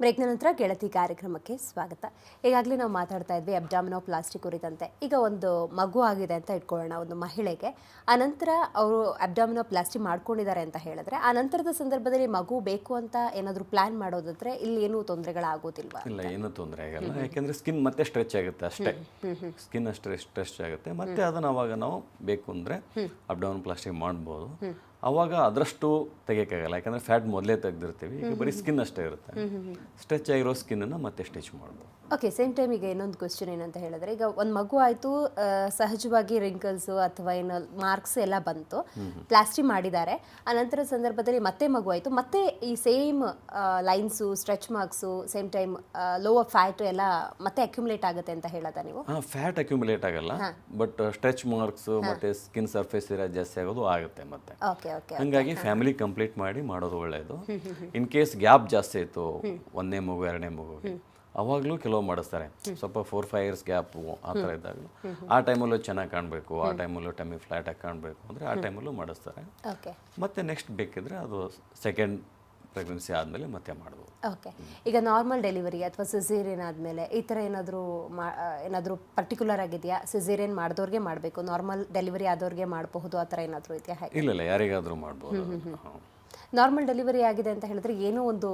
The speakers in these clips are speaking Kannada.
ಬ್ರೇಕ್ನ ನಂತರ ಗೆಳತಿ ಕಾರ್ಯಕ್ರಮಕ್ಕೆ ಸ್ವಾಗತ. ಈಗಾಗಲೇ ನಾವು ಮಾತಾಡ್ತಾ ಇದ್ವಿ ಅಬ್ಡಾಮಿನೋಪ್ಲಾಸ್ಟಿ ಕುರಿತಂತೆ. ಈಗ ಒಂದು ಮಗು ಆಗಿದೆ ಅಂತ ಇಟ್ಕೊಳ್ಳೋಣ ಒಂದು ಮಹಿಳೆಗೆ. ಆನಂತರ ಅವರು ಅಬ್ಡಾಮಿನೋಪ್ಲಾಸ್ಟಿ ಮಾಡ್ಕೊಂಡಿದ್ದಾರೆ ಅಂತ ಹೇಳಿದ್ರೆ ಆ ನಂತರದ ಸಂದರ್ಭದಲ್ಲಿ ಮಗು ಬೇಕು ಅಂತ ಏನಾದರೂ ಪ್ಲಾನ್ ಮಾಡೋದಾದ್ರೆ ಇಲ್ಲಿ ಏನೂ ತೊಂದರೆಗಳಾಗೋದಿಲ್ವಾ? ಇಲ್ಲ, ಏನೂ ತೊಂದರೆ ಆಗಲ್ಲ. ಯಾಕೆಂದರೆ ಸ್ಕಿನ್ ಮತ್ತೆ ಸ್ಟ್ರೆಚ್ ಆಗುತ್ತೆ ಅಷ್ಟೇ. ಸ್ಕಿನ್ ಅಷ್ಟೇ ಸ್ಟ್ರೆಚ್ ಆಗುತ್ತೆ. ಮತ್ತೆ ಅದನ್ನು ಅವಾಗ ನಾವು ಬೇಕು ಅಂದರೆ ಅಬ್ಡಾಮಿನೋಪ್ಲಾಸ್ಟಿ ಮಾಡ್ಬೋದು. ಅವಾಗ ಅದರಷ್ಟು ತೆಗಿಯೋಕ್ಕಾಗಲ್ಲ, ಯಾಕಂದರೆ ಫ್ಯಾಟ್ ಮೊದಲೇ ತೆಗೆದಿರ್ತೀವಿ. ಈಗ ಬರೀ ಸ್ಕಿನ್ ಅಷ್ಟೇ ಇರುತ್ತೆ. ಸ್ಟ್ರೆಚ್ ಆಗಿರೋ ಸ್ಕಿನ್ನನ್ನು ಮತ್ತೆ ಸ್ಟಿಚ್ ಮಾಡ್ಬೋದು. ಓಕೆ, ಸೇಮ್ ಟೈಮ್ ಈಗ ಇನ್ನೊಂದು ಕ್ವಶನ್ ಏನಂತ ಹೇಳಿದ್ರೆ, ಈಗ ಒಂದು ಮಗು ಆಯಿತು, ಸಹಜವಾಗಿ ರಿಂಕಲ್ಸು ಅಥವಾ ಏನು ಮಾರ್ಕ್ಸ್ ಎಲ್ಲ ಬಂತು, ಪ್ಲಾಸ್ಟಿ ಮಾಡಿದ್ದಾರೆ. ಆನಂತರ ಸಂದರ್ಭದಲ್ಲಿ ಮತ್ತೆ ಮಗು ಆಯಿತು, ಮತ್ತೆ ಈ same lines, stretch marks, same time lower fat ಎಲ್ಲ ಮತ್ತೆ ಅಕ್ಯುಮುಲೇಟ್ ಆಗುತ್ತೆ ಅಂತ ಹೇಳೋದಾ ನೀವು? ಫ್ಯಾಟ್ ಅಕ್ಯುಮುಲೇಟ್ ಆಗಲ್ಲ, ಬಟ್ ಸ್ಟ್ರೆಚ್ ಮಾರ್ಕ್ಸು ಮತ್ತು ಸ್ಕಿನ್ ಸರ್ಫೇಸ್ ಏರಿಯಾ ಜಾಸ್ತಿ ಆಗೋದು ಆಗುತ್ತೆ ಮತ್ತೆ. ಹಾಗಾಗಿ ಫ್ಯಾಮಿಲಿ ಕಂಪ್ಲೀಟ್ ಮಾಡಿ ಮಾಡೋದು ಒಳ್ಳೆಯದು. ಇನ್ ಕೇಸ್ ಗ್ಯಾಪ್ ಜಾಸ್ತಿ ಆಯಿತು, ಒಂದನೇ ಮಗು ಎರಡನೇ ಮಗುಗೆ, ಅವಾಗಲೂ ಕೆಲವು ಮಾಡಿಸ್ತಾರೆ. ಸ್ವಲ್ಪ 4-5 ಇಯರ್ಸ್ ಗ್ಯಾಪು ಆ ಥರ ಇದ್ದಾಗಲೂ ಆ ಟೈಮಲ್ಲೂ ಚೆನ್ನಾಗಿ ಕಾಣಬೇಕು, ಆ ಟೈಮಲ್ಲೂ ಟಮ್ಮಿ ಫ್ಲ್ಯಾಟಾಗಿ ಕಾಣಬೇಕು ಅಂದರೆ ಆ ಟೈಮಲ್ಲೂ ಮಾಡಿಸ್ತಾರೆ. ಮತ್ತು ನೆಕ್ಸ್ಟ್ ಬೇಕಿದ್ರೆ ಅದು ಸೆಕೆಂಡ್ ಪ್ರೆಗ್ನೆನ್ಸಿ ಆದಮೇಲೆ ಮತ್ತೆ ಮಾಡ್ಬೋದು. ಓಕೆ, ಈಗ ನಾರ್ಮಲ್ ಡೆಲಿವರಿ ಅಥವಾ ಸಿಸೇರಿಯನ್ ಆದಮೇಲೆ ಈ ಥರ ಏನಾದರೂ ಪರ್ಟಿಕ್ಯುಲರ್ ಆಗಿದೆಯಾ? ಸಿಸೇರಿಯನ್ ಮಾಡಿದವ್ರಿಗೆ ಮಾಡಬೇಕು, ನಾರ್ಮಲ್ ಡೆಲಿವರಿ ಆದವ್ರಿಗೆ ಮಾಡಬಹುದು, ಆ ಥರ ಏನಾದರೂ ಇದೆಯಾ? ಇಲ್ಲ, ಯಾರಿಗಾದರೂ ಮಾಡ್ಬೋದು. ನಾರ್ಮಲ್ ಡೆಲಿವರಿ ಆಗಿದೆ ಅಂತ ಹೇಳಿದ್ರೆ ಏನೋ ಒಂದು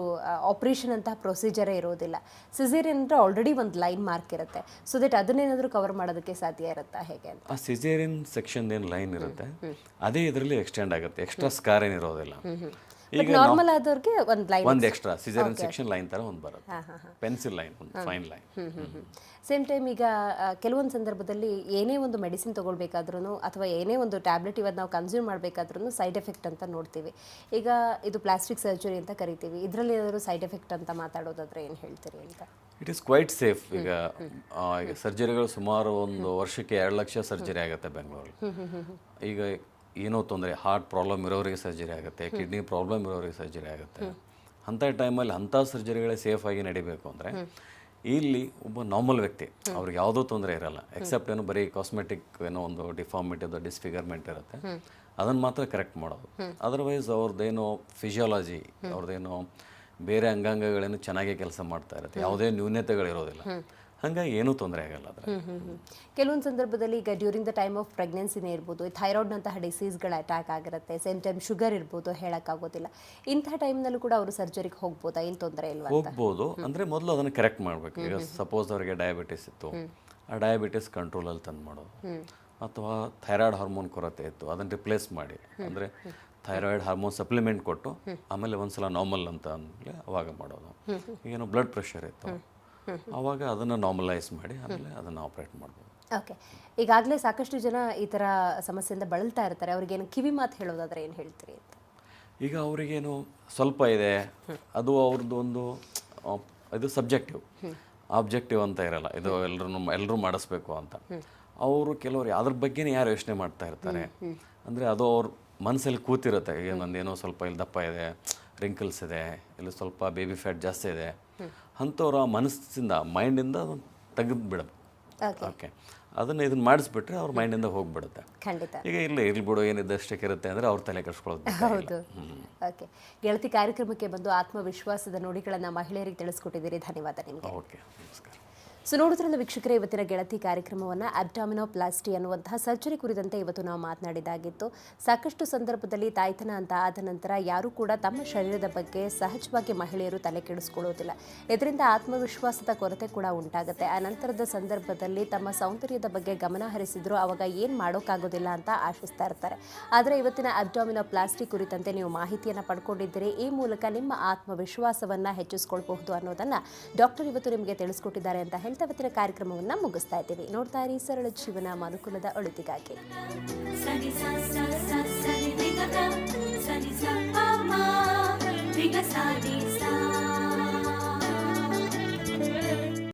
ಆಪ್ರೇಷನ್ ಅಂತ ಪ್ರೊಸೀಜರೇ ಇರೋದಿಲ್ಲ. ಸಿಸೇರಿಯನ್ ಅಂದರೆ ಆಲ್ರೆಡಿ ಒಂದು ಲೈನ್ ಮಾರ್ಕ್ ಇರುತ್ತೆ. ಸೊ ದಟ್ ಅದನ್ನೇನಾದರೂ ಕವರ್ ಮಾಡೋದಕ್ಕೆ ಸಾಧ್ಯ ಇರುತ್ತಾ ಹೇಗೆ ಅಂತ? ಆ ಸಿಸೇರಿಯನ್ ಸೆಕ್ಷನ್ ಏನು ಲೈನ್ ಇರುತ್ತೆ ಅದೇ ಇದರಲ್ಲಿ ಎಕ್ಸ್ಟೆಂಡ್ ಆಗುತ್ತೆ, ಎಕ್ಸ್ಟ್ರಾ ಸ್ಕಾರ್ ಏನಿರೋದಿಲ್ಲ. ಈಗ ನಾರ್ಮಲ್ ಆದವ್ರಿಗೆ ಒಂದು ಎಕ್ಸ್ಟ್ರಾ ಸಿಸೇರಿಯನ್ ಸೆಕ್ಷನ್ ಲೈನ್ ಥರ ಒಂದು ಬರುತ್ತೆ, ಪೆನ್ಸಿಲ್ ಲೈನ್, ಒಂದು ಫೈನ್ ಲೈನ್. ಸೇಮ್ ಟೈಮ್ ಈಗ ಕೆಲವೊಂದು ಸಂದರ್ಭದಲ್ಲಿ ಏನೇ ಒಂದು ಮೆಡಿಸಿನ್ ತೊಗೊಳ್ಬೇಕಾದ್ರೂ ಅಥವಾ ಏನೇ ಒಂದು ಟ್ಯಾಬ್ಲೆಟ್ ಇವತ್ತು ನಾವು ಕನ್ಸ್ಯೂಮ್ ಮಾಡಬೇಕಾದ್ರೂ ಸೈಡ್ ಎಫೆಕ್ಟ್ ಅಂತ ನೋಡ್ತೀವಿ. ಈಗ ಇದು ಪ್ಲಾಸ್ಟಿಕ್ ಸರ್ಜರಿ ಅಂತ ಕರಿತೀವಿ, ಇದರಲ್ಲಿ ಏನಾದರೂ ಸೈಡ್ ಎಫೆಕ್ಟ್ ಅಂತ ಮಾತಾಡೋದಾದ್ರೆ ಏನು ಹೇಳ್ತೀರಿ ಅಂತ? It is quite safe. ಈಗ ಸರ್ಜರಿಗಳು ಸುಮಾರು ಒಂದು ವರ್ಷಕ್ಕೆ 2 ಲಕ್ಷ ಸರ್ಜರಿ ಆಗುತ್ತೆ ಬೆಂಗಳೂರಲ್ಲಿ. ಈಗ ಏನೋ ತೊಂದರೆ, ಹಾರ್ಟ್ ಪ್ರಾಬ್ಲಮ್ ಇರೋರಿಗೆ ಸರ್ಜರಿ ಆಗುತ್ತೆ, ಕಿಡ್ನಿ ಪ್ರಾಬ್ಲಮ್ ಇರೋರಿಗೆ ಸರ್ಜರಿ ಆಗುತ್ತೆ. ಅಂಥ ಟೈಮಲ್ಲಿ ಅಂಥ ಸರ್ಜರಿಗಳೇ ಸೇಫಾಗಿ ನಡಿಬೇಕು ಅಂದರೆ ಇಲ್ಲಿ ಒಬ್ಬ ನಾರ್ಮಲ್ ವ್ಯಕ್ತಿ ಅವ್ರಿಗೆ ಯಾವುದೂ ತೊಂದರೆ ಇರಲ್ಲ, ಎಕ್ಸೆಪ್ಟ್ ಏನೋ ಬರೀ ಕಾಸ್ಮೆಟಿಕ್ ಏನೋ ಒಂದು ಡಿಫಾರ್ಮಿಟಿ ಡಿಸ್ಫಿಗರ್ಮೆಂಟ್ ಇರುತ್ತೆ, ಅದನ್ನು ಮಾತ್ರ ಕರೆಕ್ಟ್ ಮಾಡೋದು. ಅದರ್ವೈಸ್ ಅವ್ರದ್ದೇನೋ ಫಿಸಿಯಾಲಜಿ, ಅವ್ರದ್ದೇನೋ ಬೇರೆ ಅಂಗಾಂಗಗಳೇನು ಚೆನ್ನಾಗೇ ಕೆಲಸ ಮಾಡ್ತಾ ಇರುತ್ತೆ, ಯಾವುದೇ ನ್ಯೂನತೆಗಳಿರೋದಿಲ್ಲ. ಹಾಗಾಗಿ ಏನೂ ತೊಂದರೆ ಆಗಲ್ಲ ಅದರ. ಕೆಲವೊಂದು ಸಂದರ್ಭದಲ್ಲಿ ಈಗ ಡ್ಯೂರಿಂಗ್ ದ ಟೈಮ್ ಆಫ್ ಪ್ರೆಗ್ನೆನ್ಸಿನೇ ಇರ್ಬೋದು, ಥೈರಾಯ್ಡ್ನಂತಹ ಡಿಸೀಸ್ಗಳ ಅಟ್ಯಾಕ್ ಆಗಿರುತ್ತೆ, ಸೇಮ್ ಟೈಮ್ ಶುಗರ್ ಇರ್ಬೋದು, ಹೇಳೋಕ್ಕಾಗೋದಿಲ್ಲ. ಇಂಥ ಟೈಮ್ನಲ್ಲೂ ಕೂಡ ಅವರು ಸರ್ಜರಿಗೆ ಹೋಗ್ಬೋದಾ? ಏನು ತೊಂದರೆ ಇಲ್ವಾ? ಹೋಗ್ಬೋದು, ಅಂದರೆ ಮೊದಲು ಅದನ್ನು ಕರೆಕ್ಟ್ ಮಾಡಬೇಕು. ಈಗ ಸಪೋಸ್ ಅವರಿಗೆ ಡಯಾಬಿಟಿಸ್ ಇತ್ತು, ಆ ಡಯಾಬಿಟಿಸ್ ಕಂಟ್ರೋಲಲ್ಲಿ ತಂದು ಮಾಡೋದು. ಅಥವಾ ಥೈರಾಯ್ಡ್ ಹಾರ್ಮೋನ್ ಕೊರತೆ ಇತ್ತು, ಅದನ್ನು ರಿಪ್ಲೇಸ್ ಮಾಡಿ, ಅಂದರೆ ಥೈರಾಯ್ಡ್ ಹಾರ್ಮೋನ್ ಸಪ್ಲಿಮೆಂಟ್ ಕೊಟ್ಟು ಆಮೇಲೆ ಒಂದ್ಸಲ ನಾರ್ಮಲ್ ಅಂತ ಅಂದಮೇಲೆ ಅವಾಗ ಮಾಡೋದು. ಈಗೇನೋ ಬ್ಲಡ್ ಪ್ರೆಷರ್ ಇತ್ತು, ಆವಾಗ ಅದನ್ನು ನಾರ್ಮಲೈಸ್ ಮಾಡಿ ಆಮೇಲೆ ಅದನ್ನು ಆಪ್ರೇಟ್ ಮಾಡ್ಬೋದು. ಓಕೆ, ಈಗಾಗಲೇ ಸಾಕಷ್ಟು ಜನ ಈ ಥರ ಸಮಸ್ಯೆಯಿಂದ ಬಳಲ್ತಾ ಇರ್ತಾರೆ, ಅವ್ರಿಗೇನು ಕಿವಿ ಮಾತು ಹೇಳೋದಾದ್ರೆ ಏನು ಹೇಳ್ತೀರಿ ಅಂತ? ಈಗ ಅವರಿಗೇನು ಸ್ವಲ್ಪ ಇದೆ, ಅದು ಅವ್ರದ್ದು ಒಂದು ಇದು ಸಬ್ಜೆಕ್ಟಿವ್, ಆಬ್ಜೆಕ್ಟಿವ್ ಅಂತ ಇರಲ್ಲ. ಇದು ಎಲ್ಲರೂ ಮಾಡಿಸ್ಬೇಕು ಅಂತ. ಅವರು ಕೆಲವರು ಅದ್ರ ಬಗ್ಗೆನೇ ಯಾರು ಯೋಚನೆ ಮಾಡ್ತಾ ಇರ್ತಾರೆ, ಅಂದರೆ ಅದು ಅವ್ರ ಮನಸ್ಸಲ್ಲಿ ಕೂತಿರುತ್ತೆ. ಈಗ ನಂದೇನೋ ಸ್ವಲ್ಪ ಇಲ್ಲಿ ದಪ್ಪ ಇದೆ, ರಿಂಕಲ್ಸ್ ಇದೆ, ಇಲ್ಲಿ ಸ್ವಲ್ಪ ಬೇಬಿ ಫ್ಯಾಟ್ ಜಾಸ್ತಿ ಇದೆ, ಅಂಥವ್ರ ಮನಸ್ಸಿಂದ ಮೈಂಡಿಂದ ಅದನ್ನು ತೆಗೆದು ಬಿಡೋದು. ಓಕೆ, ಅದನ್ನು ಇದನ್ನು ಮಾಡಿಸ್ಬಿಟ್ರೆ ಅವ್ರ ಮೈಂಡಿಂದ ಹೋಗ್ಬಿಡುತ್ತೆ. ಈಗ ಇರ್ಲಿ ಬಿಡು, ಏನಿದ್ದಷ್ಟಕ್ಕೆ ಇರುತ್ತೆ ಅಂದರೆ ಅವ್ರ ತಲೆ ಕೆಡಿಸ್ಕೊಳ್ಳೋದು. ಹೌದು. ಓಕೆ, ಗೆಳತಿ ಕಾರ್ಯಕ್ರಮಕ್ಕೆ ಬಂದು ಆತ್ಮವಿಶ್ವಾಸದ ನುಡಿಗಳನ್ನು ಮಹಿಳೆಯರಿಗೆ ತಿಳಿಸ್ಕೊಟ್ಟಿದ್ದೀರಿ, ಧನ್ಯವಾದ ನಿಮಗೆ. ಓಕೆ, ನಮಸ್ಕಾರ. ಸೊ ನೋಡಿದ್ರಲ್ಲ ವೀಕ್ಷಕರೇ, ಇವತ್ತಿನ ಗೆಳತಿ ಕಾರ್ಯಕ್ರಮವನ್ನು ಅಬ್ಡಾಮಿನೋಪ್ಲಾಸ್ಟಿ ಅನ್ನುವಂತಹ ಸರ್ಜರಿ ಕುರಿತಂತೆ ಇವತ್ತು ನಾವು ಮಾತನಾಡಿದಾಗಿತ್ತು. ಸಾಕಷ್ಟು ಸಂದರ್ಭದಲ್ಲಿ ತಾಯ್ತನ ಅಂತ ಆದ ನಂತರ ಯಾರೂ ಕೂಡ ತಮ್ಮ ಶರೀರದ ಬಗ್ಗೆ ಸಹಜವಾಗಿ ಮಹಿಳೆಯರು ತಲೆ ಕೆಡಿಸ್ಕೊಳ್ಳೋದಿಲ್ಲ. ಇದರಿಂದ ಆತ್ಮವಿಶ್ವಾಸದ ಕೊರತೆ ಕೂಡ ಉಂಟಾಗುತ್ತೆ. ಆ ನಂತರದ ಸಂದರ್ಭದಲ್ಲಿ ತಮ್ಮ ಸೌಂದರ್ಯದ ಬಗ್ಗೆ ಗಮನ ಹರಿಸಿದ್ರು ಆವಾಗ ಏನು ಮಾಡೋಕ್ಕಾಗೋದಿಲ್ಲ ಅಂತ ಆಶಿಸ್ತಾ ಇರ್ತಾರೆ. ಆದರೆ ಇವತ್ತಿನ ಅಬ್ಡಾಮಿನೋಪ್ಲಾಸ್ಟಿ ಕುರಿತಂತೆ ನೀವು ಮಾಹಿತಿಯನ್ನು ಪಡ್ಕೊಂಡಿದ್ದೀರಿ. ಈ ಮೂಲಕ ನಿಮ್ಮ ಆತ್ಮವಿಶ್ವಾಸವನ್ನು ಹೆಚ್ಚಿಸ್ಕೊಳ್ಬಹುದು ಅನ್ನೋದನ್ನು ಡಾಕ್ಟರ್ ಇವತ್ತು ನಿಮಗೆ ತಿಳಿಸ್ಕೊಟ್ಟಿದ್ದಾರೆ ಅಂತ ಹೇಳ್ತಾ ಇವತ್ತಿನ ಕಾರ್ಯಕ್ರಮವನ್ನು ಮುಗಿಸ್ತಾ ಇದ್ದೀವಿ. ನೋಡ್ತಾ ಇರಿ ಸರಳ ಜೀವನ, ಮನುಕುಲದ ಒಳಿತಿಗಾಗಿ.